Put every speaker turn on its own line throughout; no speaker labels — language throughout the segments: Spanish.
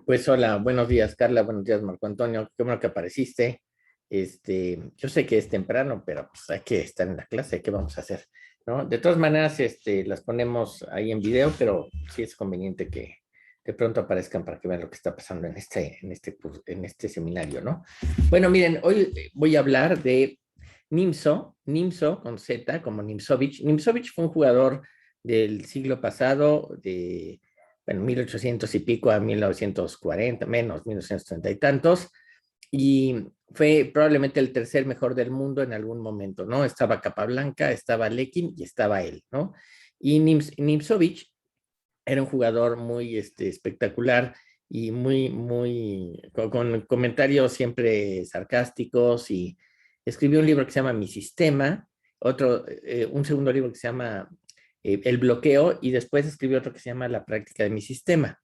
Pues hola, buenos días Carla, buenos días Marco Antonio, qué bueno que apareciste. Yo sé que es temprano, pero pues hay que estar en la clase, ¿qué vamos a hacer? ¿No? De todas maneras, las ponemos ahí en video, pero sí es conveniente que de pronto aparezcan para que vean lo que está pasando en este seminario, ¿no? Bueno, miren, hoy voy a hablar de Nimzo con Z, como Nimzovich. Nimzovich fue un jugador del siglo pasado, de bueno, 1800 y pico a 1940, menos, 1930 y tantos, y fue probablemente el tercer mejor del mundo en algún momento, ¿no? Estaba Capablanca, estaba Lekin y estaba él, ¿no? Y Nimzovich era un jugador muy espectacular y con comentarios siempre sarcásticos y escribió un libro que se llama Mi Sistema, un segundo libro que se llama El Bloqueo y después escribió otro que se llama La Práctica de mi Sistema,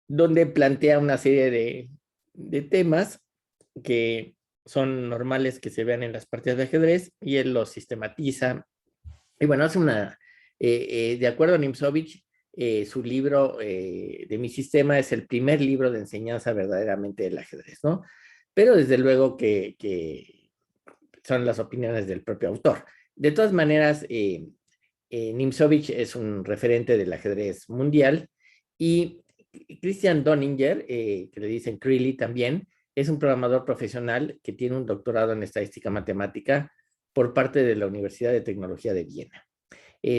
donde plantea una serie de temas que son normales que se vean en las partidas de ajedrez y él los sistematiza. Y bueno, de acuerdo a Nimzovich, su libro de Mi Sistema es el primer libro de enseñanza verdaderamente del ajedrez, ¿no? Pero desde luego que son las opiniones del propio autor. De todas maneras, Nimzovich es un referente del ajedrez mundial y Christian Donninger, que le dicen Crilly también, es un programador profesional que tiene un doctorado en estadística matemática por parte de la Universidad de Tecnología de Viena.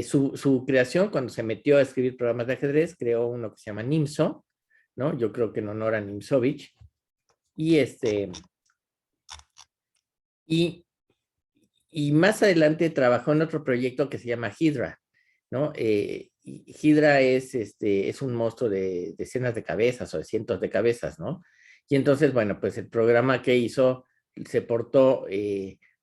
Su creación, cuando se metió a escribir programas de ajedrez, creó uno que se llama Nimzo, ¿no? Yo creo que en honor a Nimzovich. Y, y y más adelante trabajó en otro proyecto que se llama Hydra, ¿no? Hydra es un monstruo de decenas de cabezas o de cientos de cabezas, ¿no? Y entonces, bueno, pues el programa que hizo se portó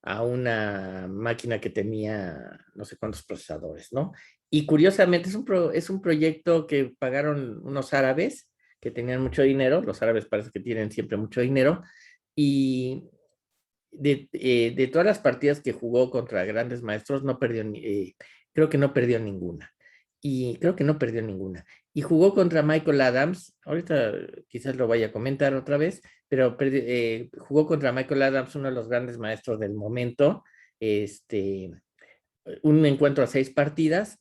a una máquina que tenía no sé cuántos procesadores, ¿no? Y curiosamente es un proyecto que pagaron unos árabes que tenían mucho dinero, los árabes parece que tienen siempre mucho dinero, y de todas las partidas que jugó contra grandes maestros, no perdió, creo que no perdió ninguna. Y creo que no perdió ninguna. Y jugó contra Michael Adams, ahorita quizás lo vaya a comentar otra vez, pero jugó contra Michael Adams, uno de los grandes maestros del momento, este, un encuentro a 6 partidas,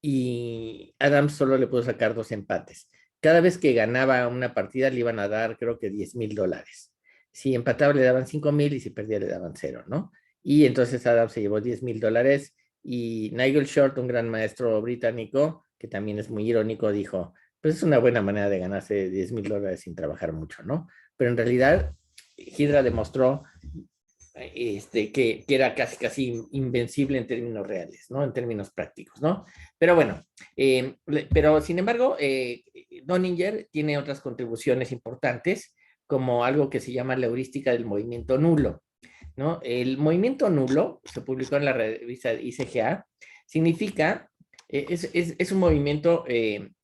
y Adams solo le pudo sacar 2 empates. Cada vez que ganaba una partida le iban a dar, creo que $10,000. Si empataba le daban 5,000 y si perdía le daban cero, ¿no? Y entonces Adams se llevó $10,000 y Nigel Short, un gran maestro británico, que también es muy irónico, dijo, pues es una buena manera de ganarse $10,000 sin trabajar mucho, ¿no? Pero en realidad, Hydra demostró que era casi invencible en términos reales, ¿no? En términos prácticos, ¿no? Pero bueno, pero sin embargo, Donninger tiene otras contribuciones importantes, como algo que se llama la heurística del movimiento nulo, ¿no? El movimiento nulo, se publicó en la revista ICGA, significa, es un movimiento que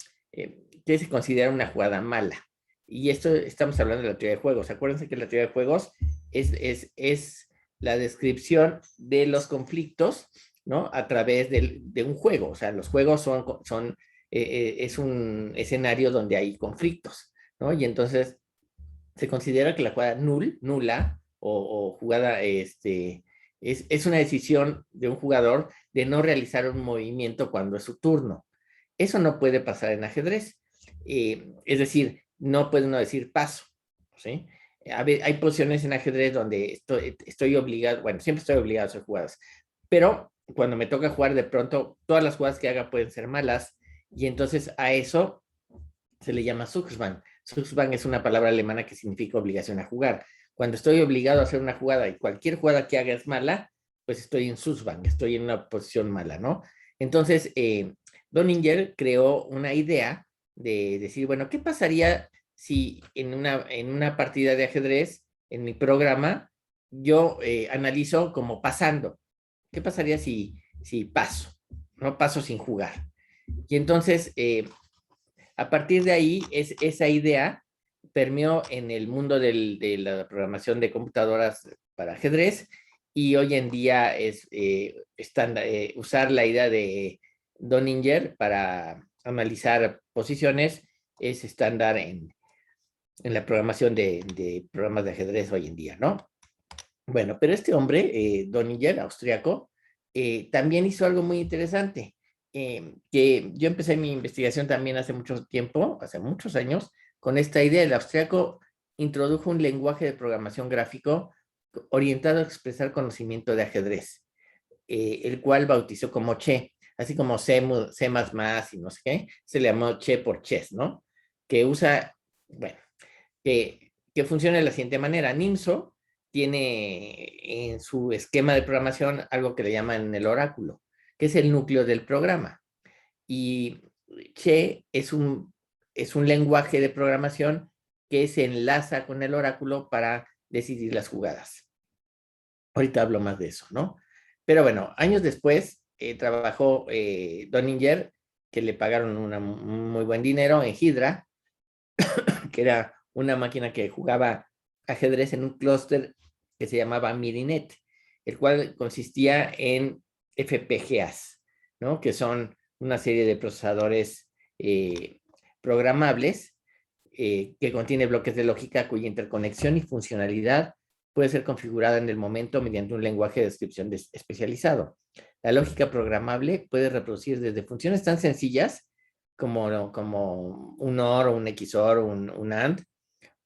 se considera una jugada mala. Y esto estamos hablando de la teoría de juegos. Acuérdense que la teoría de juegos es la descripción de los conflictos, ¿no? A través de un juego. O sea, los juegos es un escenario donde hay conflictos, ¿no? Y entonces se considera que la jugada nula o jugada, es una decisión de un jugador de no realizar un movimiento cuando es su turno. Eso no puede pasar en ajedrez. Es decir, no puede uno decir paso, ¿sí? Hay posiciones en ajedrez donde estoy obligado, bueno, siempre estoy obligado a hacer jugadas, pero cuando me toca jugar, de pronto todas las jugadas que haga pueden ser malas, y entonces a eso se le llama Zugzwang. Zugzwang es una palabra alemana que significa obligación a jugar. Cuando estoy obligado a hacer una jugada y cualquier jugada que haga es mala, pues estoy en Zugzwang, estoy en una posición mala, ¿no? Entonces, Donninger creó una idea de decir, bueno, ¿qué pasaría si en una partida de ajedrez, en mi programa, yo analizo como pasando? ¿Qué pasaría si paso? No paso sin jugar. Y entonces, a partir de ahí, esa idea permeó en el mundo de la programación de computadoras para ajedrez, y hoy en día es usar la idea de Donninger para analizar posiciones es estándar en la programación de programas de ajedrez hoy en día, ¿no? Bueno, pero este hombre, Donninger, austriaco, también hizo algo muy interesante, que yo empecé mi investigación también hace mucho tiempo, hace muchos años, con esta idea. El austriaco introdujo un lenguaje de programación gráfico orientado a expresar conocimiento de ajedrez, el cual bautizó como Che, así como C++ y no sé qué, se le llamó Che por chess, ¿no? Que usa, bueno, que funciona de la siguiente manera. NIMSO tiene en su esquema de programación algo que le llaman el oráculo, que es el núcleo del programa. Y Che es un lenguaje de programación que se enlaza con el oráculo para decidir las jugadas. Ahorita hablo más de eso, ¿no? Pero bueno, años después trabajó Donninger, que le pagaron un muy buen dinero en Hydra, que era una máquina que jugaba ajedrez en un clúster que se llamaba Mirinet, el cual consistía en FPGAs, ¿no? Que son una serie de procesadores programables que contiene bloques de lógica cuya interconexión y funcionalidad puede ser configurada en el momento mediante un lenguaje de descripción especializado. La lógica programable puede reproducir desde funciones tan sencillas como un OR o un XOR o un AND,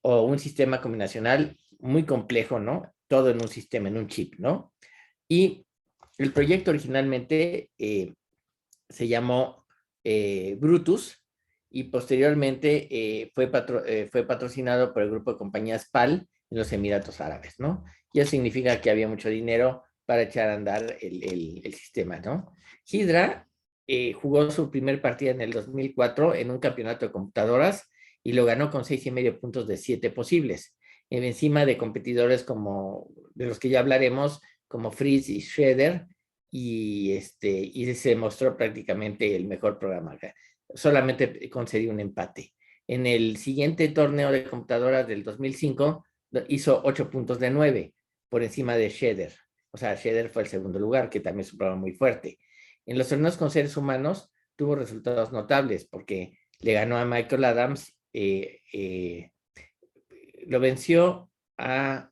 o un sistema combinacional muy complejo, ¿no? Todo en un sistema, en un chip, ¿no? Y el proyecto originalmente se llamó Brutus, y posteriormente fue patrocinado por el grupo de compañías PAL en los Emiratos Árabes, ¿no? Y eso significa que había mucho dinero para echar a andar el sistema, ¿no? Hydra jugó su primer partida en el 2004 en un campeonato de computadoras y lo ganó con 6,5 puntos de 7 posibles, encima de competidores como de los que ya hablaremos, como Fritz y Schroeder, y se demostró prácticamente el mejor programa. Solamente concedió un empate. En el siguiente torneo de computadoras del 2005 hizo 8 puntos de 9 por encima de Schroeder. O sea, Schroeder fue el segundo lugar, que también es un programa muy fuerte. En los torneos con seres humanos tuvo resultados notables porque le ganó a Michael Adams, lo venció a,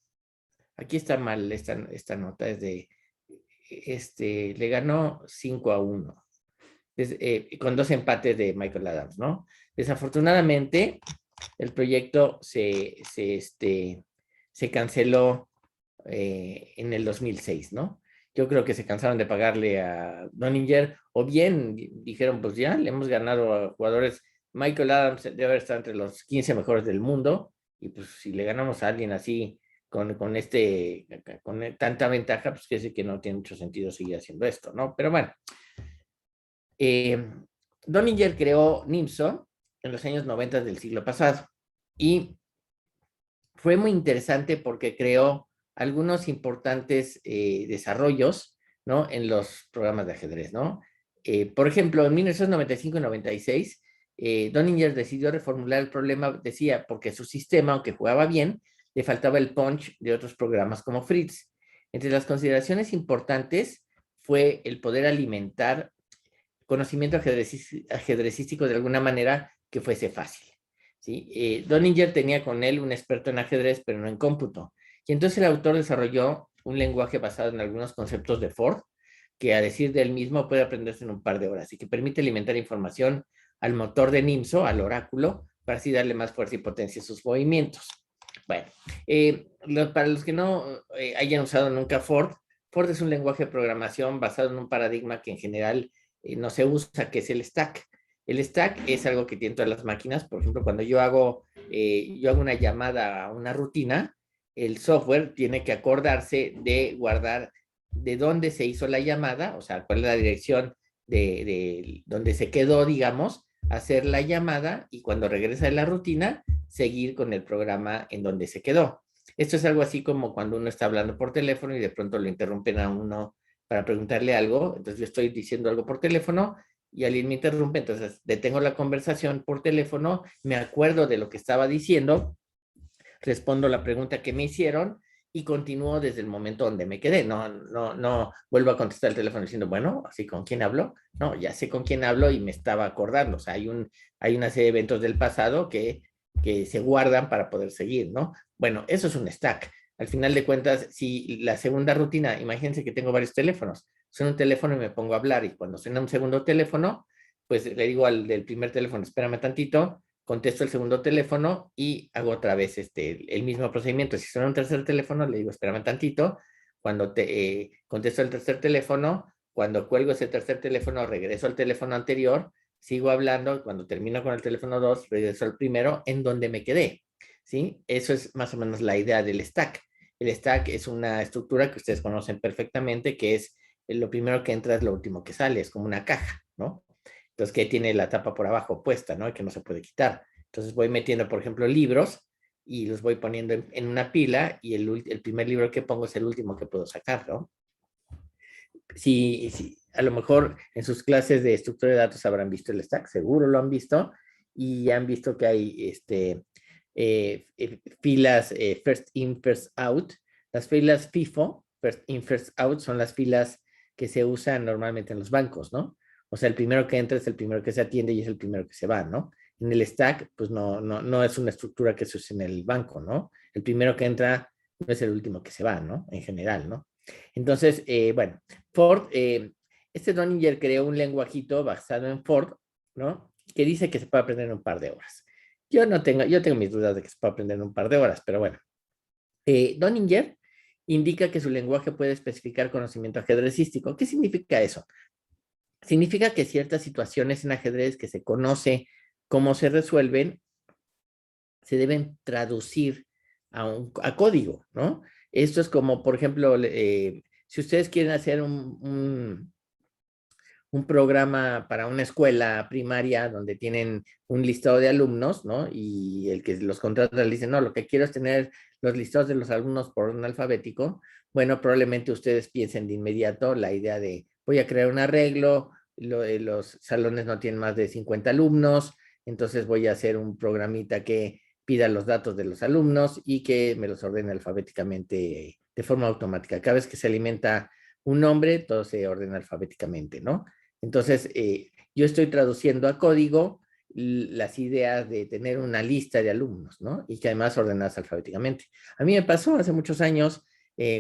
aquí está mal esta nota, es de, le ganó 5-1, con 2 empates de Michael Adams, ¿no? Desafortunadamente, el proyecto se canceló en el 2006, ¿no? Yo creo que se cansaron de pagarle a Donninger, o bien dijeron, pues ya, le hemos ganado a jugadores. Michael Adams debe haber estado entre los 15 mejores del mundo, y pues si le ganamos a alguien así, con tanta ventaja, pues quiere decir que no tiene mucho sentido seguir haciendo esto, ¿no? Pero bueno, Donninger creó NIMSO en los años 90 del siglo pasado, y fue muy interesante porque creó algunos importantes desarrollos, ¿no? En los programas de ajedrez, ¿no? Por ejemplo, en 1995 y 96, Donninger decidió reformular el problema, decía, porque su sistema, aunque jugaba bien, le faltaba el punch de otros programas como Fritz. Entre las consideraciones importantes fue el poder alimentar conocimiento ajedrecístico de alguna manera que fuese fácil, ¿sí? Donninger tenía con él un experto en ajedrez, pero no en cómputo. Y entonces el autor desarrolló un lenguaje basado en algunos conceptos de Ford, que a decir del mismo puede aprenderse en un par de horas y que permite alimentar información al motor de NIMSO, al oráculo, para así darle más fuerza y potencia a sus movimientos. Bueno, para los que no hayan usado nunca Ford, Ford es un lenguaje de programación basado en un paradigma que en general no se usa, que es el stack. El stack es algo que tienen todas las máquinas. Por ejemplo, cuando yo hago una llamada a una rutina, el software tiene que acordarse de guardar de dónde se hizo la llamada, o sea, cuál es la dirección de donde se quedó, digamos, hacer la llamada, y cuando regresa de la rutina, seguir con el programa en donde se quedó. Esto es algo así como cuando uno está hablando por teléfono y de pronto lo interrumpen a uno para preguntarle algo. Entonces yo estoy diciendo algo por teléfono y alguien me interrumpe, entonces detengo la conversación por teléfono, me acuerdo de lo que estaba diciendo, respondo la pregunta que me hicieron y continúo desde el momento donde me quedé. No vuelvo a contestar el teléfono diciendo, bueno, así con quién hablo. No, ya sé con quién hablo y me estaba acordando. O sea, hay una serie de eventos del pasado que se guardan para poder seguir, ¿no? Bueno, eso es un stack. Al final de cuentas, si la segunda rutina, imagínense que tengo varios teléfonos, suena un teléfono y me pongo a hablar, y cuando suena un segundo teléfono, pues le digo al del primer teléfono, espérame tantito, contesto el segundo teléfono y hago otra vez el mismo procedimiento. Si suena un tercer teléfono, le digo, espérame tantito, cuando contesto el tercer teléfono, cuando cuelgo ese tercer teléfono, regreso al teléfono anterior, sigo hablando, cuando termino con el teléfono 2, regreso al primero en donde me quedé, ¿sí? Eso es más o menos la idea del stack. El stack es una estructura que ustedes conocen perfectamente, que es lo primero que entra es lo último que sale, es como una caja, ¿no? Entonces, que tiene la tapa por abajo puesta, ¿no? Y que no se puede quitar. Entonces voy metiendo, por ejemplo, libros y los voy poniendo en una pila y el primer libro que pongo es el último que puedo sacar, ¿no? Si a lo mejor en sus clases de estructura de datos habrán visto el stack, seguro lo han visto, y han visto que hay filas first in, first out. Las filas FIFO, first in, first out, son las filas que se usan normalmente en los bancos, ¿no? O sea, el primero que entra es el primero que se atiende y es el primero que se va, ¿no? En el stack, pues no es una estructura que se usa en el banco, ¿no? El primero que entra no es el último que se va, ¿no? En general, ¿no? Entonces, bueno, Ford, este Donninger creó un lenguajito basado en Ford, ¿no? Que dice que se puede aprender en un par de horas. Yo tengo mis dudas de que se puede aprender en un par de horas, pero bueno. Donninger indica que su lenguaje puede especificar conocimiento ajedrecístico. ¿Qué significa eso? Significa que ciertas situaciones en ajedrez que se conoce cómo se resuelven, se deben traducir a código, ¿no? Esto es como, por ejemplo, si ustedes quieren hacer un programa para una escuela primaria donde tienen un listado de alumnos, ¿no? Y el que los contrata le dice, no, lo que quiero es tener los listados de los alumnos por orden alfabético. Bueno, probablemente ustedes piensen de inmediato la idea de, voy a crear un arreglo, los salones no tienen más de 50 alumnos, entonces voy a hacer un programita que pida los datos de los alumnos y que me los ordene alfabéticamente de forma automática. Cada vez que se alimenta un nombre, todo se ordena alfabéticamente, ¿no? Entonces, yo estoy traduciendo a código las ideas de tener una lista de alumnos, ¿no? Y que además ordenadas alfabéticamente. A mí me pasó hace muchos años,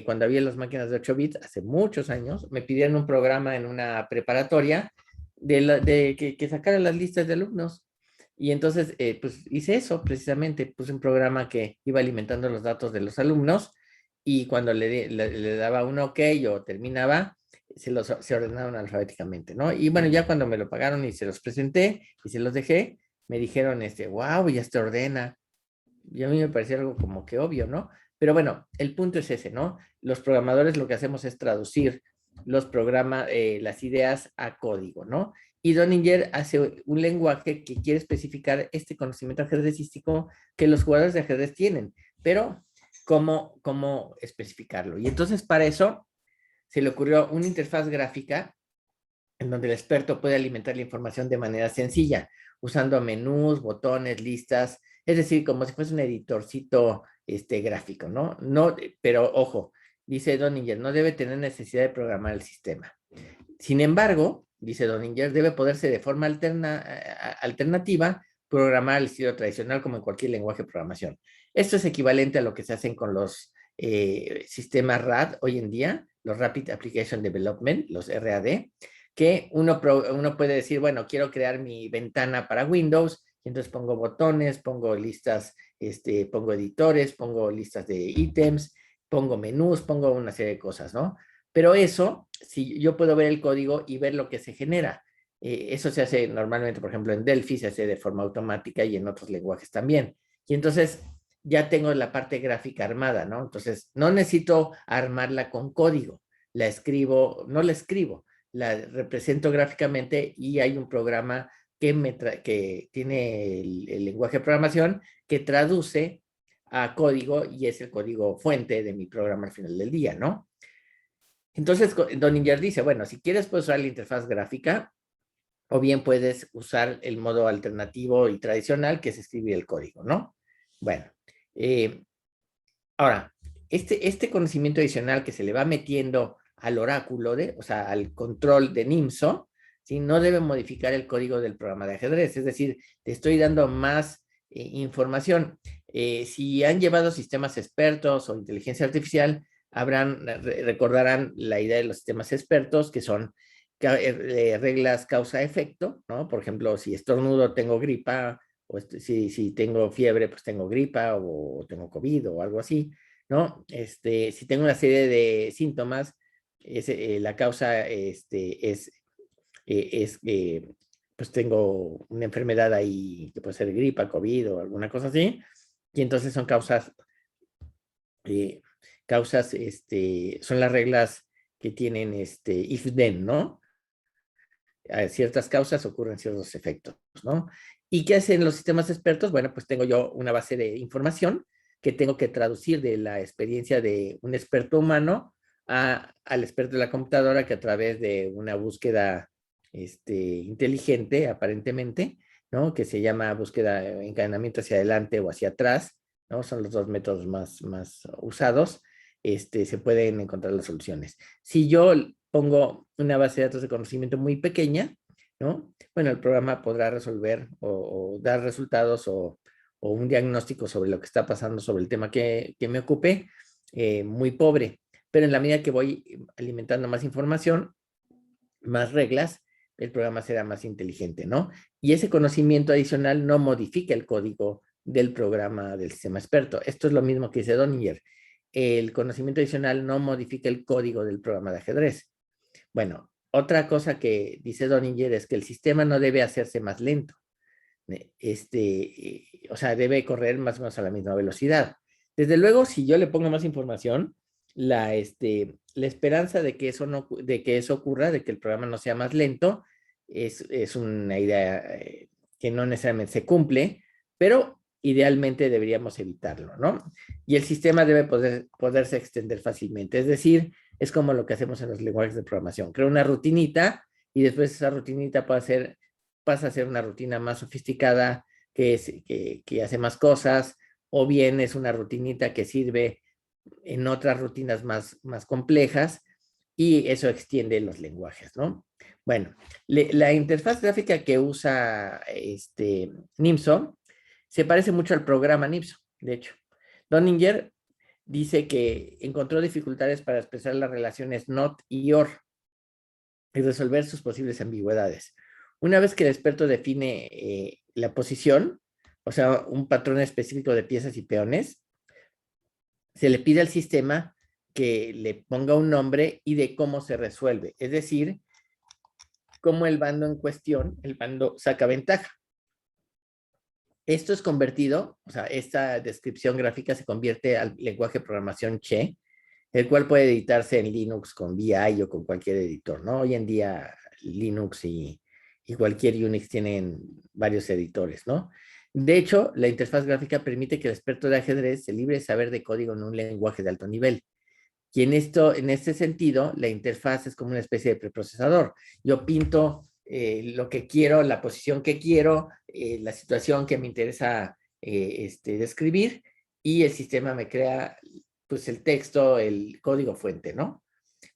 cuando había las máquinas de 8 bits, hace muchos años, me pidieron un programa en una preparatoria que sacara las listas de alumnos. Y entonces, pues hice eso precisamente, puse un programa que iba alimentando los datos de los alumnos y cuando le daba un OK o terminaba, se ordenaron alfabéticamente, ¿no? Y bueno, ya cuando me lo pagaron y se los presenté y se los dejé, me dijeron, wow, ya se ordena. Y a mí me parecía algo como que obvio, ¿no? Pero bueno, el punto es ese, ¿no? Los programadores lo que hacemos es traducir las ideas a código, ¿no? Y Donninger hace un lenguaje que quiere especificar este conocimiento ajedrecístico que los jugadores de ajedrez tienen, pero ¿cómo especificarlo? Y entonces para eso se le ocurrió una interfaz gráfica en donde el experto puede alimentar la información de manera sencilla, usando menús, botones, listas, es decir, como si fuese un editorcito gráfico, ¿no? No, pero ojo, dice Donninger, no debe tener necesidad de programar el sistema. Sin embargo, dice Donninger, debe poderse de forma alternativa programar al estilo tradicional como en cualquier lenguaje de programación. Esto es equivalente a lo que se hacen con los sistemas RAD hoy en día, los Rapid Application Development, los RAD, que uno puede decir, bueno, quiero crear mi ventana para Windows, y entonces pongo botones, pongo listas, pongo editores, pongo listas de ítems, pongo menús, pongo una serie de cosas, ¿no? Pero eso, si yo puedo ver el código y ver lo que se genera. Eso se hace normalmente, por ejemplo, en Delphi se hace de forma automática y en otros lenguajes también. Y entonces ya tengo la parte gráfica armada, ¿no? Entonces no necesito armarla con código. La escribo, no la escribo, la represento gráficamente y hay un programa que tiene el lenguaje de programación que traduce a código y es el código fuente de mi programa al final del día, ¿no? Entonces, Donninger dice, bueno, si quieres puedes usar la interfaz gráfica o bien puedes usar el modo alternativo y tradicional que es escribir el código, ¿no? Bueno, ahora, este conocimiento adicional que se le va metiendo al oráculo, o sea, al control de NIMSO, ¿sí? No debe modificar el código del programa de ajedrez, es decir, te estoy dando más información. Si han llevado sistemas expertos o inteligencia artificial, recordarán la idea de los sistemas expertos, que son reglas causa-efecto, ¿no? Por ejemplo, si estornudo, tengo gripa, o si tengo fiebre, pues tengo gripa, o tengo COVID, o algo así, ¿no? Si tengo una serie de síntomas, la causa pues tengo una enfermedad ahí que puede ser gripa, COVID o alguna cosa así, y entonces son eh, son las reglas que tienen if-then, ¿no? A ciertas causas ocurren ciertos efectos, ¿no? ¿Y qué hacen los sistemas expertos? Bueno, pues tengo yo una base de información que tengo que traducir de la experiencia de un experto humano al experto de la computadora, que a través de una búsqueda inteligente, aparentemente, ¿no? Que se llama búsqueda, encadenamiento hacia adelante o hacia atrás, ¿no? Son los dos métodos más usados. Se pueden encontrar las soluciones. Si yo pongo una base de datos de conocimiento muy pequeña, ¿no? Bueno, el programa podrá resolver o dar resultados o un diagnóstico sobre lo que está pasando, sobre el tema que me ocupe, muy pobre. Pero en la medida que voy alimentando más información, más reglas, el programa será más inteligente, ¿no? Y ese conocimiento adicional no modifica el código del programa del sistema experto. Esto es lo mismo que dice Donninger. El conocimiento adicional no modifica el código del programa de ajedrez. Bueno, otra cosa que dice Donninger es que el sistema no debe hacerse más lento. O sea, debe correr más o menos a la misma velocidad. Desde luego, si yo le pongo más información, la esperanza de que eso no, de que eso ocurra, de que el programa no sea más lento, es una idea que no necesariamente se cumple, pero idealmente deberíamos evitarlo, ¿no? Y el sistema debe poderse extender fácilmente. Es decir, es como lo que hacemos en los lenguajes de programación. Creo una rutinita y después esa rutinita pasa a ser una rutina más sofisticada que hace más cosas, o bien es una rutinita que sirve en otras rutinas más complejas, y eso extiende los lenguajes, ¿no? Bueno, la interfaz gráfica que usa NIMSO se parece mucho al programa NIMSO, de hecho. Donninger dice que encontró dificultades para expresar las relaciones NOT y OR y resolver sus posibles ambigüedades. Una vez que el experto define la posición, o sea, un patrón específico de piezas y peones, se le pide al sistema que le ponga un nombre y de cómo se resuelve. Es decir, cómo el bando en cuestión, el bando saca ventaja. Esto es convertido, o sea, esta descripción gráfica se convierte al lenguaje de programación Che, el cual puede editarse en Linux con VI o con cualquier editor, ¿no? Hoy en día Linux y cualquier Unix tienen varios editores, ¿no? De hecho, la interfaz gráfica permite que el experto de ajedrez se libre de saber de código en un lenguaje de alto nivel. Y en este sentido, la interfaz es como una especie de preprocesador. Yo pinto lo que quiero, la posición que quiero, la situación que me interesa describir, y el sistema me crea pues el texto, el código fuente, ¿no?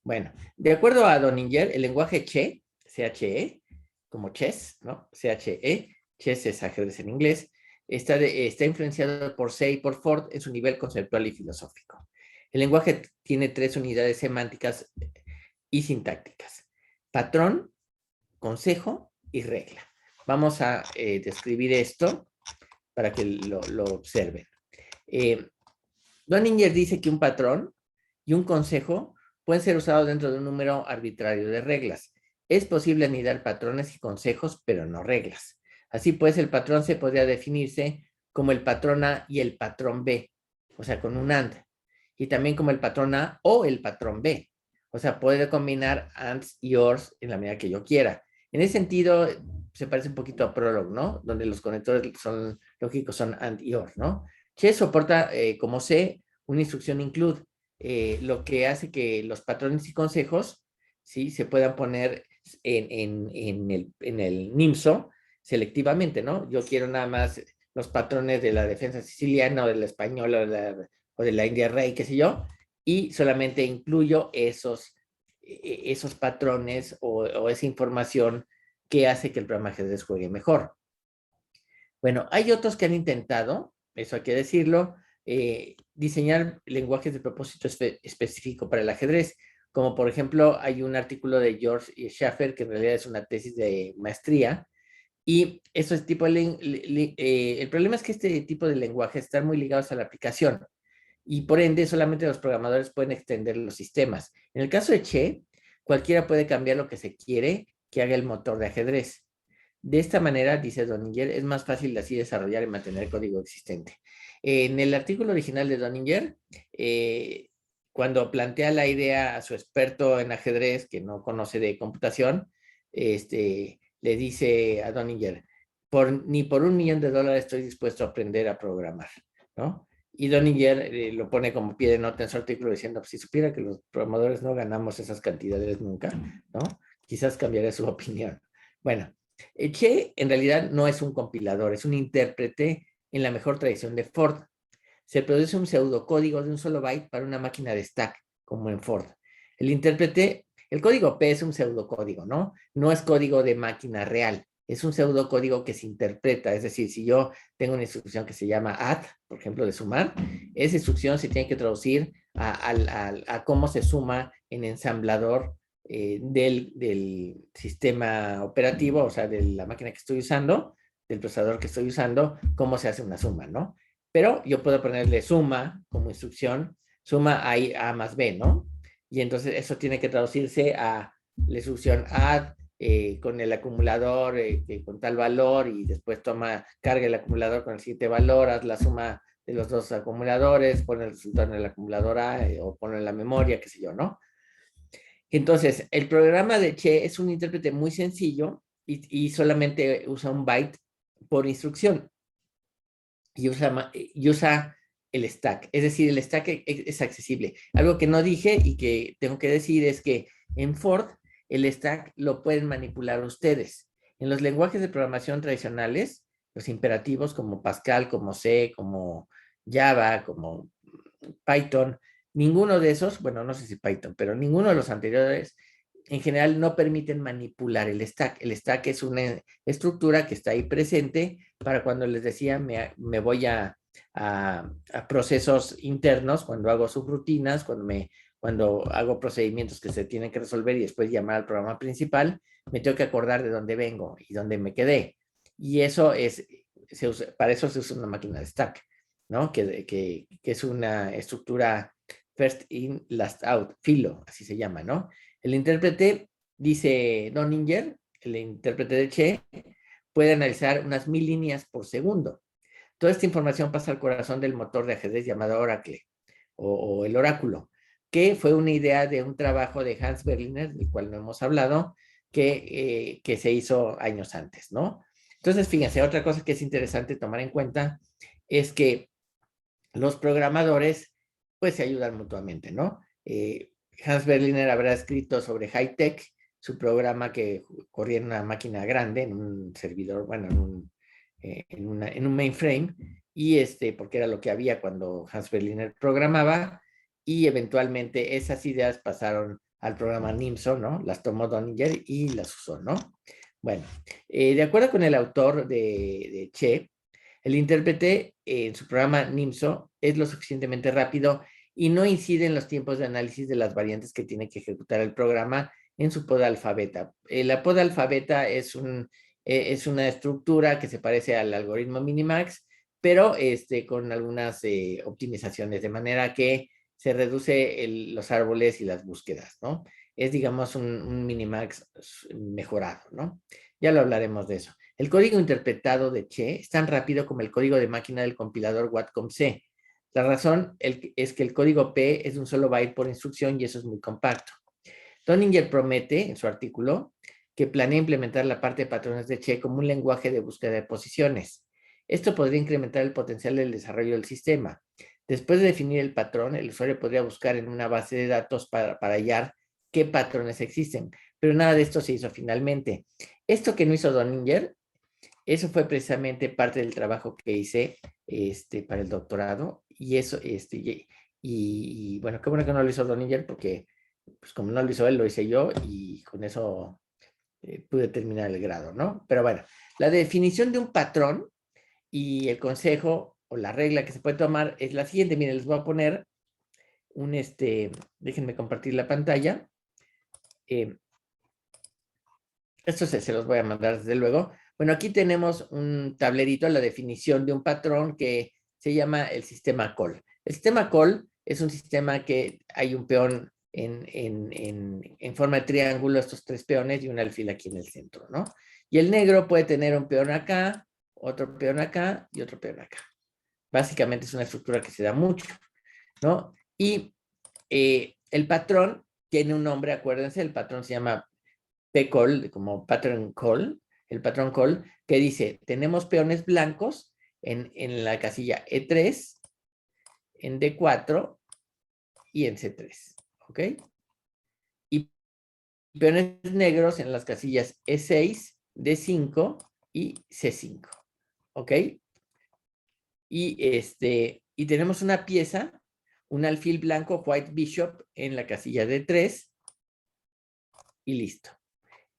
Bueno, de acuerdo a Donninger, el lenguaje Che, C-H-E, como chess, ¿no? C-H-E, chess es ajedrez en inglés, está influenciado por Say y por Ford en su nivel conceptual y filosófico. El lenguaje tiene 3 unidades semánticas y sintácticas: patrón, consejo y regla. Vamos a describir esto para que lo observen. Donninger dice que un patrón y un consejo pueden ser usados dentro de un número arbitrario de reglas. Es posible anidar patrones y consejos, pero no reglas. Así pues, el patrón se podría definirse como el patrón A y el patrón B, o sea, con un AND, y también como el patrón A o el patrón B. O sea, puede combinar ANDs y ORs en la medida que yo quiera. En ese sentido, se parece un poquito a Prolog, ¿no? Donde los conectores son lógicos son AND y OR, ¿no? Che soporta, como C, una instrucción include, lo que hace que los patrones y consejos, ¿sí?, se puedan poner en el NIMSO selectivamente, ¿no? Yo quiero nada más los patrones de la defensa siciliana o de la española o de la o de la India Rey, qué sé yo, y solamente incluyo esos patrones o esa información que hace que el programa ajedrez juegue mejor. Bueno, hay otros que han intentado, eso hay que decirlo, diseñar lenguajes de propósito específico para el ajedrez, como por ejemplo hay un artículo de George Schaffer, que en realidad es una tesis de maestría, y eso es tipo el problema es que este tipo de lenguajes están muy ligados a la aplicación, y por ende solamente los programadores pueden extender los sistemas. En el caso de Che, cualquiera puede cambiar lo que se quiere que haga el motor de ajedrez. De esta manera, dice Donninger, es más fácil así desarrollar y mantener el código existente. En el artículo original de Donninger, cuando plantea la idea a su experto en ajedrez, que no conoce de computación, le dice a Donninger, ni por $1.000.000 estoy dispuesto a aprender a programar, ¿no? Y Donninger lo pone como pie de nota en su artículo diciendo, pues, si supiera que los programadores no ganamos esas cantidades nunca, ¿no? Quizás cambiaría su opinión. Bueno, Che en realidad no es un compilador, es un intérprete en la mejor tradición de Ford. Se produce un pseudocódigo de un solo byte para una máquina de stack, como en Ford. El intérprete, el código P es un pseudocódigo, ¿no? No es código de máquina real, es un pseudocódigo que se interpreta. Es decir, si yo tengo una instrucción que se llama add, por ejemplo, de sumar, esa instrucción se tiene que traducir a cómo se suma en ensamblador del sistema operativo, o sea, de la máquina que estoy usando, del procesador que estoy usando, cómo se hace una suma, ¿no? Pero yo puedo ponerle suma como instrucción, suma A más B, ¿no? Y entonces eso tiene que traducirse a la instrucción add con el acumulador con tal valor, y después carga el acumulador con el siguiente valor, haz la suma de los dos acumuladores, pone el resultado en el acumulador A o pone en la memoria, qué sé yo, ¿no? Entonces, el programa de Che es un intérprete muy sencillo y solamente usa un byte por instrucción y usa el stack. Es decir, el stack es accesible. Algo que no dije y que tengo que decir es que en Ford el stack lo pueden manipular ustedes. En los lenguajes de programación tradicionales, los imperativos como Pascal, como C, como Java, como Python, ninguno de esos, bueno, no sé si Python, pero ninguno de los anteriores en general no permiten manipular el stack. El stack es una estructura que está ahí presente para cuando les decía me voy a procesos internos, cuando hago subrutinas, cuando hago procedimientos que se tienen que resolver y después llamar al programa principal, me tengo que acordar de dónde vengo y dónde me quedé. Y eso para eso se usa una máquina de stack, ¿no? Que es una estructura first in, last out, filo, así se llama, ¿no? El intérprete, dice Donninger, el intérprete de Che, puede analizar unas 1000 líneas por segundo. Toda esta información pasa al corazón del motor de ajedrez llamado Oracle, o el oráculo, que fue una idea de un trabajo de Hans Berliner, del cual no hemos hablado, que se hizo años antes, ¿no? Entonces, fíjense, otra cosa que es interesante tomar en cuenta es que los programadores pues se ayudan mutuamente, ¿no? Hans Berliner habrá escrito sobre High-Tech, su programa que corría en una máquina grande, en un servidor, bueno, en un mainframe, y porque era lo que había cuando Hans Berliner programaba, y eventualmente esas ideas pasaron al programa NIMSO, ¿no? Las tomó Donninger y las usó, ¿no? Bueno, de acuerdo con el autor de Che, el intérprete en su programa NIMSO es lo suficientemente rápido y no incide en los tiempos de análisis de las variantes que tiene que ejecutar el programa en su poda alfabeta. La poda alfabeta es una estructura que se parece al algoritmo Minimax, pero con algunas optimizaciones, de manera que se reduce los árboles y las búsquedas, ¿no? Es, digamos, un Minimax mejorado, ¿no? Ya lo hablaremos de eso. El código interpretado de Che es tan rápido como el código de máquina del compilador Watcom-C. La razón es que el código P es de un solo byte por instrucción y eso es muy compacto. Donninger promete, en su artículo, que planea implementar la parte de patrones de Che como un lenguaje de búsqueda de posiciones. Esto podría incrementar el potencial del desarrollo del sistema. Después de definir el patrón, el usuario podría buscar en una base de datos para hallar qué patrones existen, pero nada de esto se hizo finalmente. Esto que no hizo Donninger, eso fue precisamente parte del trabajo que hice para el doctorado, y eso, bueno, qué bueno que no lo hizo Donninger, porque pues como no lo hizo él, lo hice yo, y con eso pude terminar el grado, ¿no? Pero bueno, la definición de un patrón y el consejo o la regla que se puede tomar es la siguiente. Miren, les voy a poner déjenme compartir la pantalla. Esto se los voy a mandar desde luego. Bueno, aquí tenemos un tablerito, la definición de un patrón que se llama el sistema COL. El sistema COL es un sistema que hay un peón en forma de triángulo, estos tres peones y un alfil aquí en el centro, ¿no? Y el negro puede tener un peón acá, otro peón acá y otro peón acá. Básicamente es una estructura que se da mucho, ¿no? Y el patrón tiene un nombre, acuérdense, el patrón se llama P-call, como pattern call, el patrón call, que dice, tenemos peones blancos en la casilla E3, en D4 y en C3, ¿ok? Y peones negros en las casillas E6, D5 y C5, ¿ok? Y tenemos una pieza, un alfil blanco, white bishop, en la casilla D3 y listo.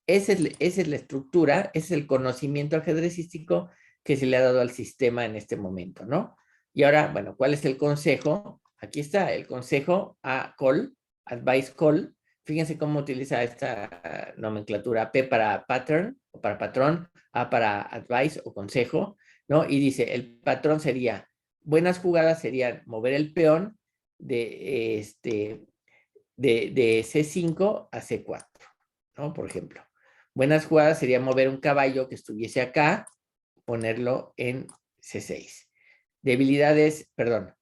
Esa es la estructura, ese es el conocimiento ajedrecístico que se le ha dado al sistema en este momento, ¿no? Y ahora, bueno, ¿cuál es el consejo? Aquí está el consejo a call, advice call. Fíjense cómo utiliza esta nomenclatura: P para pattern o para patrón, A para advice o consejo, ¿no? Y dice, el patrón sería, buenas jugadas serían mover el peón de C5 a C4, ¿no? Por ejemplo. Buenas jugadas sería mover un caballo que estuviese acá, ponerlo en C6. Debilidades, perdón,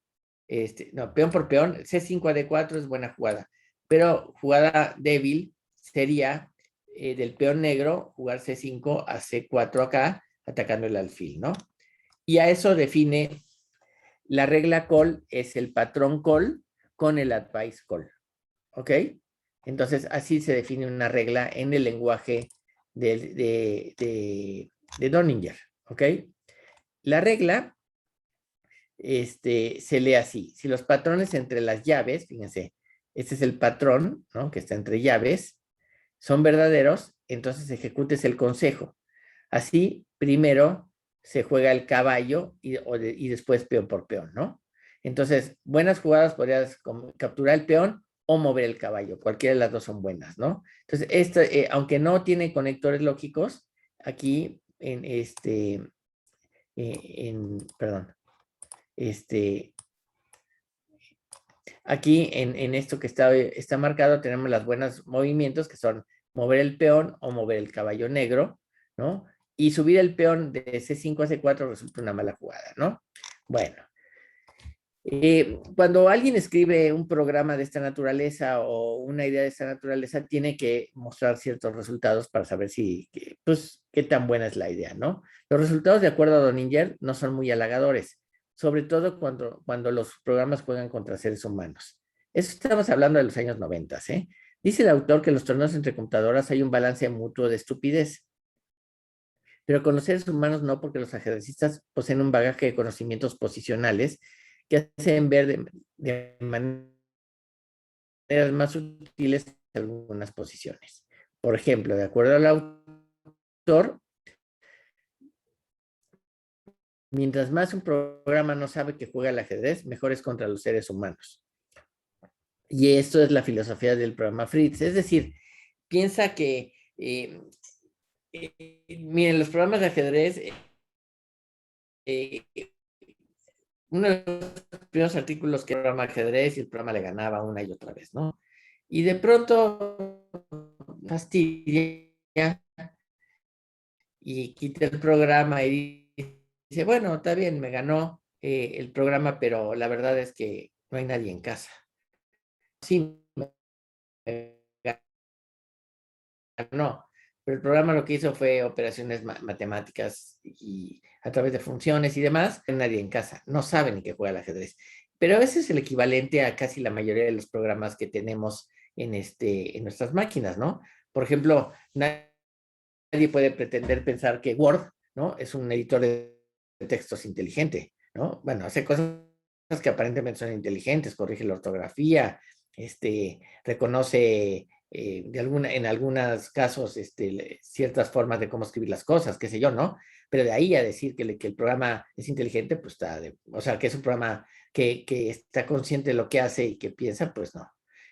no, peón por peón, C5 a D4 es buena jugada, pero jugada débil sería del peón negro jugar C5 a C4 acá, atacando el alfil, ¿no? Y a eso define la regla call, es el patrón call con el advice call, ¿ok? Entonces, así se define una regla en el lenguaje de Donninger, ¿ok? La regla se lee así: si los patrones entre las llaves, fíjense, este es el patrón, ¿no?, que está entre llaves, son verdaderos, entonces ejecutes el consejo. Así, primero se juega el caballo y después peón por peón, ¿no? Entonces, buenas jugadas podrías capturar el peón o mover el caballo. Cualquiera de las dos son buenas, ¿no? Entonces, aunque no tiene conectores lógicos, aquí perdón, aquí en esto que está marcado tenemos los buenos movimientos, que son mover el peón o mover el caballo negro, ¿no? Y subir el peón de C5 a C4 resulta una mala jugada, ¿no? Bueno, cuando alguien escribe un programa de esta naturaleza o una idea de esta naturaleza, tiene que mostrar ciertos resultados para saber pues, qué tan buena es la idea, ¿no? Los resultados, de acuerdo a Donninger, no son muy halagadores, sobre todo cuando los programas juegan contra seres humanos. Eso estamos hablando de los años 90, ¿eh? Dice el autor que en los torneos entre computadoras hay un balance mutuo de estupidez, pero con los seres humanos no, porque los ajedrecistas poseen un bagaje de conocimientos posicionales que hacen ver de maneras más útiles algunas posiciones. Por ejemplo, de acuerdo al autor, mientras más un programa no sabe que juega al ajedrez, mejor es contra los seres humanos. Y esto es la filosofía del programa Fritz. Es decir, piensa que, miren, los programas de ajedrez, uno de los primeros artículos que el programa ajedrez, y el programa le ganaba una y otra vez, ¿no? Y de pronto fastidia y quita el programa y dice, bueno, está bien, me ganó el programa, pero la verdad es que no hay nadie en casa. Sí, me ganó, pero el programa lo que hizo fue operaciones matemáticas y a través de funciones y demás, no hay nadie en casa, no sabe ni que juega al ajedrez. Pero ese es el equivalente a casi la mayoría de los programas que tenemos en nuestras máquinas, ¿no? Por ejemplo, nadie puede pretender pensar que Word, ¿no?, es un editor de textos inteligente. ¿no? Bueno, hace cosas que aparentemente son inteligentes, corrige la ortografía, reconoce en algunos casos ciertas formas de cómo escribir las cosas, qué sé yo, ¿no? Pero de ahí a decir que el programa es inteligente, pues o sea, que es un programa que está consciente de lo que hace y que piensa, pues no.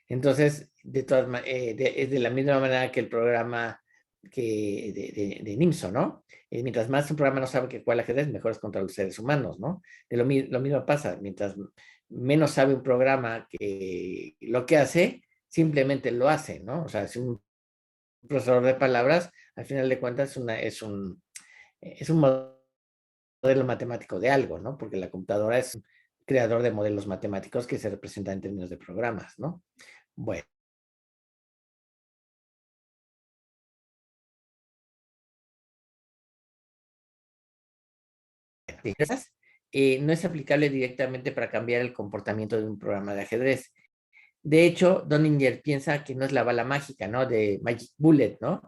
Entonces, es de la misma manera que el programa de NIMSO, ¿no? Mientras más un programa no sabe que cuál ajedrez, mejor es contra los seres humanos, ¿no? Lo mismo pasa, mientras menos sabe un programa que lo que hace, simplemente lo hace, ¿no? O sea, si un procesador de palabras, al final de cuentas, es un modelo matemático de algo, ¿no? Porque la computadora es un creador de modelos matemáticos que se representan en términos de programas, ¿no? Bueno. No es aplicable directamente para cambiar el comportamiento de un programa de ajedrez. De hecho, Donninger piensa que no es la bala mágica, ¿no? De Magic Bullet, ¿no?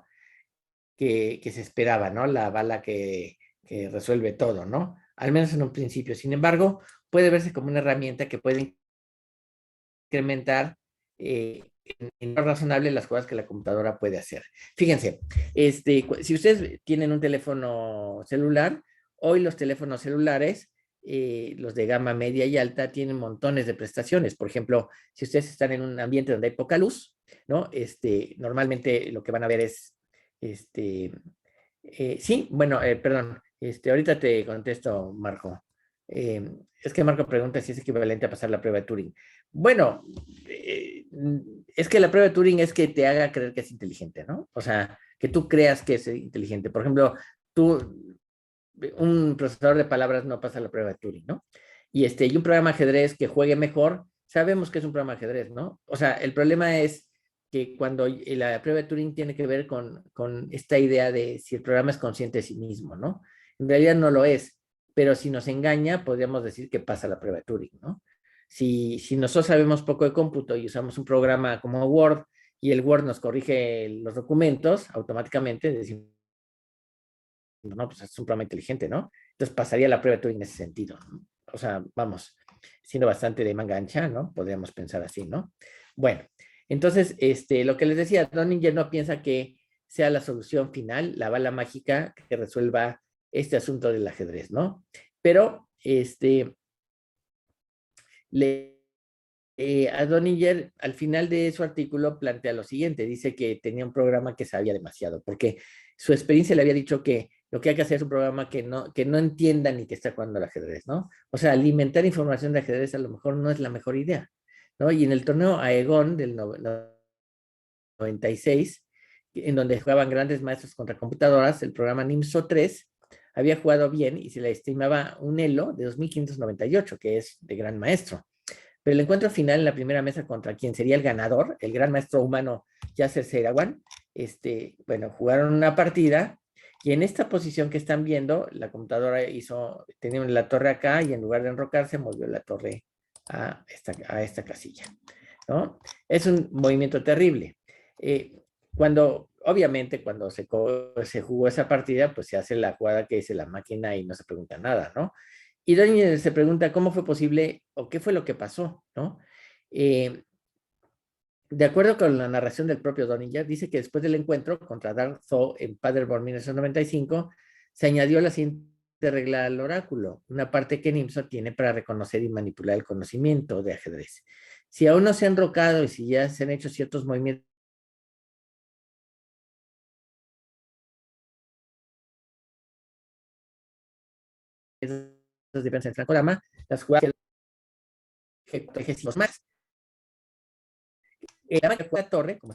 Que se esperaba, ¿no? La bala que resuelve todo, ¿no? Al menos en un principio. Sin embargo, puede verse como una herramienta que puede incrementar en lo razonable las cosas que la computadora puede hacer. Fíjense, si ustedes tienen un teléfono celular, hoy los teléfonos celulares, los de gama media y alta, tienen montones de prestaciones. Por ejemplo, si ustedes están en un ambiente donde hay poca luz, ¿no? Normalmente lo que van a ver es, sí, bueno, perdón, ahorita te contesto, Marco. Es que Marco pregunta si es equivalente a pasar la prueba de Turing. Bueno, es que la prueba de Turing es que te haga creer que es inteligente, ¿no? O sea, que tú creas que es inteligente. Por ejemplo, un procesador de palabras no pasa la prueba de Turing, ¿no? Y un programa de ajedrez que juegue mejor, sabemos que es un programa de ajedrez, ¿no? O sea, el problema es que cuando la prueba de Turing tiene que ver con esta idea de si el programa es consciente de sí mismo, ¿no? En realidad no lo es, pero si nos engaña, podríamos decir que pasa la prueba de Turing, ¿no? Si nosotros sabemos poco de cómputo y usamos un programa como Word y el Word nos corrige los documentos automáticamente, decimos, no, pues es un programa inteligente, ¿no? Entonces pasaría la prueba de Turing en ese sentido, ¿no? O sea, vamos, siendo bastante de manga ancha, ¿no? Podríamos pensar así, ¿no? Bueno, entonces, lo que les decía, Donninger no piensa que sea la solución final, la bala mágica que resuelva este asunto del ajedrez, ¿no? Pero, le, a Donninger, al final de su artículo, plantea lo siguiente, dice que tenía un programa que sabía demasiado, porque su experiencia le había dicho que lo que hay que hacer es un programa que no entienda ni que está jugando al ajedrez, ¿no? O sea, alimentar información de ajedrez a lo mejor no es la mejor idea, ¿no? Y en el torneo Aegon del 96, en donde jugaban grandes maestros contra computadoras, el programa NIMSO 3 había jugado bien y se le estimaba un elo de 2598, que es de gran maestro. Pero el encuentro final en la primera mesa contra quien sería el ganador, el gran maestro humano Yasser Seirawan, bueno, jugaron una partida y en esta posición que están viendo, la computadora tenía la torre acá y en lugar de enrocarse, movió la torre a esta casilla, ¿no? Es un movimiento terrible. Obviamente, cuando se jugó esa partida, pues se hace la jugada que dice la máquina y no se pregunta nada, ¿no? Y Donnie se pregunta cómo fue posible o qué fue lo que pasó, ¿no? Eh, de acuerdo con la narración del propio Donninger, dice que después del encuentro contra Dark Zhou en Paderborn 1995, se añadió la siguiente regla al oráculo, una parte que NIMSO tiene para reconocer y manipular el conocimiento de ajedrez. Si aún no se han rocado y si ya se han hecho ciertos movimientos de defensa en Francorama, las jugadas ejércitos más. La torre, como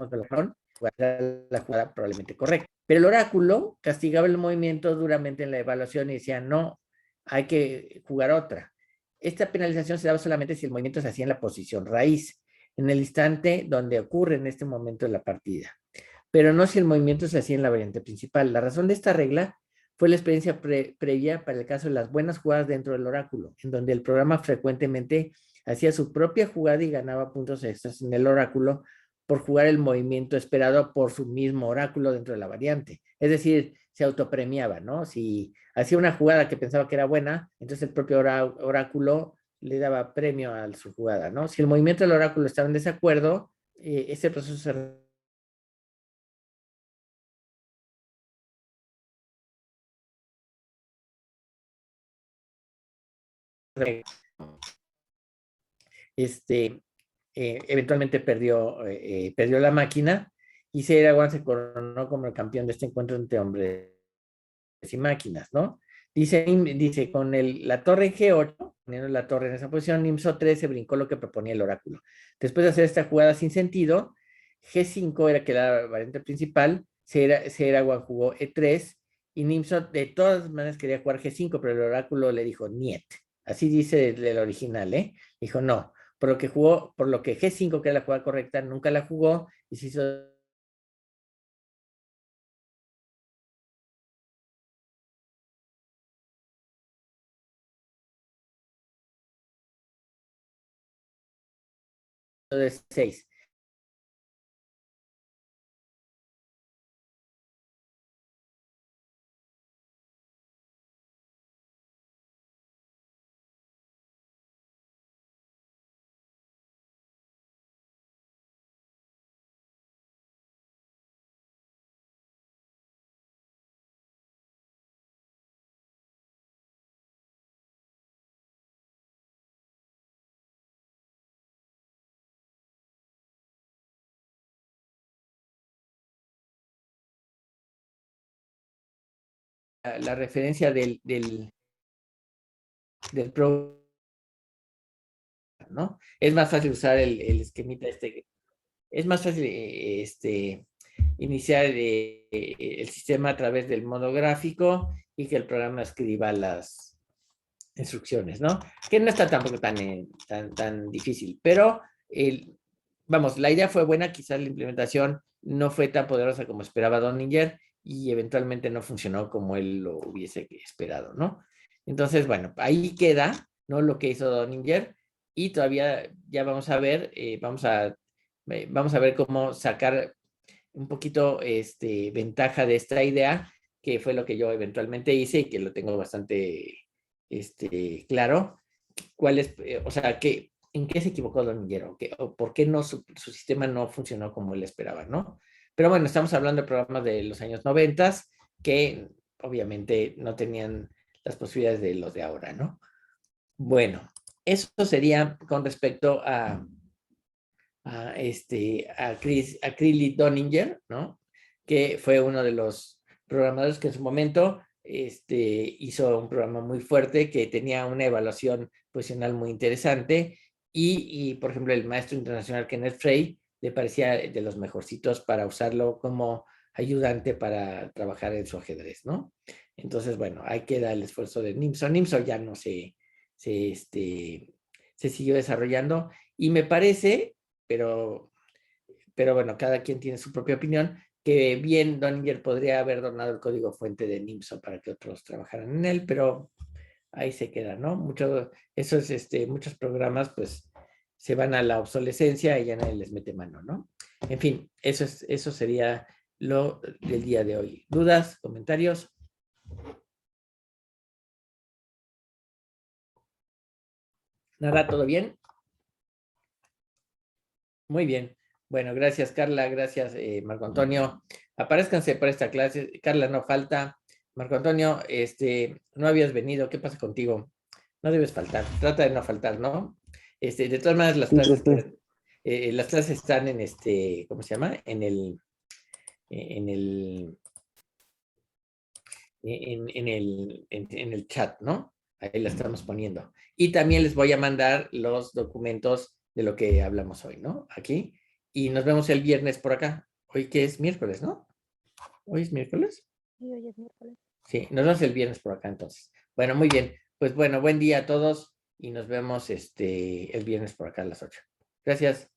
la jugada probablemente correcta. Pero el oráculo castigaba el movimiento duramente en la evaluación y decía, no, hay que jugar otra. Esta penalización se daba solamente si el movimiento se hacía en la posición raíz, en el instante donde ocurre en este momento de la partida, pero no si el movimiento se hacía en la variante principal. La razón de esta regla fue la experiencia previa para el caso de las buenas jugadas dentro del oráculo, en donde el programa frecuentemente hacía su propia jugada y ganaba puntos extras en el oráculo por jugar el movimiento esperado por su mismo oráculo dentro de la variante. Es decir, se autopremiaba, ¿no? Si hacía una jugada que pensaba que era buena, entonces el propio oráculo le daba premio a su jugada, ¿no? Si el movimiento del oráculo estaba en desacuerdo, ese proceso se... Eventualmente perdió la máquina y Seidawan se coronó como el campeón de este encuentro entre hombres y máquinas, ¿no? Dice con la torre en G8, poniendo la torre en esa posición, Nimzo 3 se brincó lo que proponía el oráculo. Después de hacer esta jugada sin sentido, G5 era que era la variante principal, Seidawan jugó E3 y Nimzo de todas maneras quería jugar G5, pero el oráculo le dijo, niet. Así dice el original, ¿eh? Dijo, no. Por lo que G5, que era la jugada correcta, nunca la jugó y se hizo de 6. La referencia del programa, ¿no? Es más fácil usar el esquemita es más fácil iniciar el sistema a través del modo gráfico y que el programa escriba las instrucciones, ¿no? Que no está tampoco tan difícil, pero vamos, la idea fue buena, quizás la implementación no fue tan poderosa como esperaba Donninger y eventualmente no funcionó como él lo hubiese esperado, ¿no? Entonces, bueno, ahí queda, ¿no? Lo que hizo Donninger y todavía ya vamos a ver, vamos a ver cómo sacar un poquito ventaja de esta idea, que fue lo que yo eventualmente hice y que lo tengo bastante claro. ¿Cuál es, o sea, en qué se equivocó Don Miguel? ¿O por qué no su sistema no funcionó como él esperaba, ¿no? Pero bueno, estamos hablando de programas de los años 90 que obviamente no tenían las posibilidades de los de ahora, ¿no? Bueno, eso sería con respecto a Crilly Donninger, ¿no? Que fue uno de los programadores que en su momento hizo un programa muy fuerte que tenía una evaluación profesional muy interesante por ejemplo, el maestro internacional Kenneth Frey le parecía de los mejorcitos para usarlo como ayudante para trabajar en su ajedrez, ¿no? Entonces, bueno, ahí queda el esfuerzo de Nimso. Nimso ya no se siguió desarrollando y me parece, pero, pero bueno, cada quien tiene su propia opinión, que bien Donninger podría haber donado el código fuente de NIMSO para que otros trabajaran en él, pero ahí se queda, ¿no? Muchos programas pues se van a la obsolescencia y ya nadie les mete mano, ¿no? En fin, eso sería lo del día de hoy. ¿Dudas? ¿Comentarios? ¿Nada? ¿Todo bien? Muy bien. Bueno, gracias Carla, gracias Marco Antonio. Aparézcanse para esta clase. Carla no falta. Marco Antonio, no habías venido. ¿Qué pasa contigo? No debes faltar. Trata de no faltar, ¿no? De todas maneras,
Sí, profe.
las clases están en ¿cómo se llama? En el, en el chat, ¿no? Ahí la estamos poniendo. Y también les voy a mandar los documentos de lo que hablamos hoy, ¿no? Aquí. Y nos vemos el viernes por acá. Hoy que es miércoles, ¿no? ¿Hoy es miércoles?
Sí, hoy es miércoles.
Sí, nos vemos el viernes por acá entonces. Bueno, muy bien. Pues bueno, buen día a todos y nos vemos el viernes por acá a las 8. Gracias.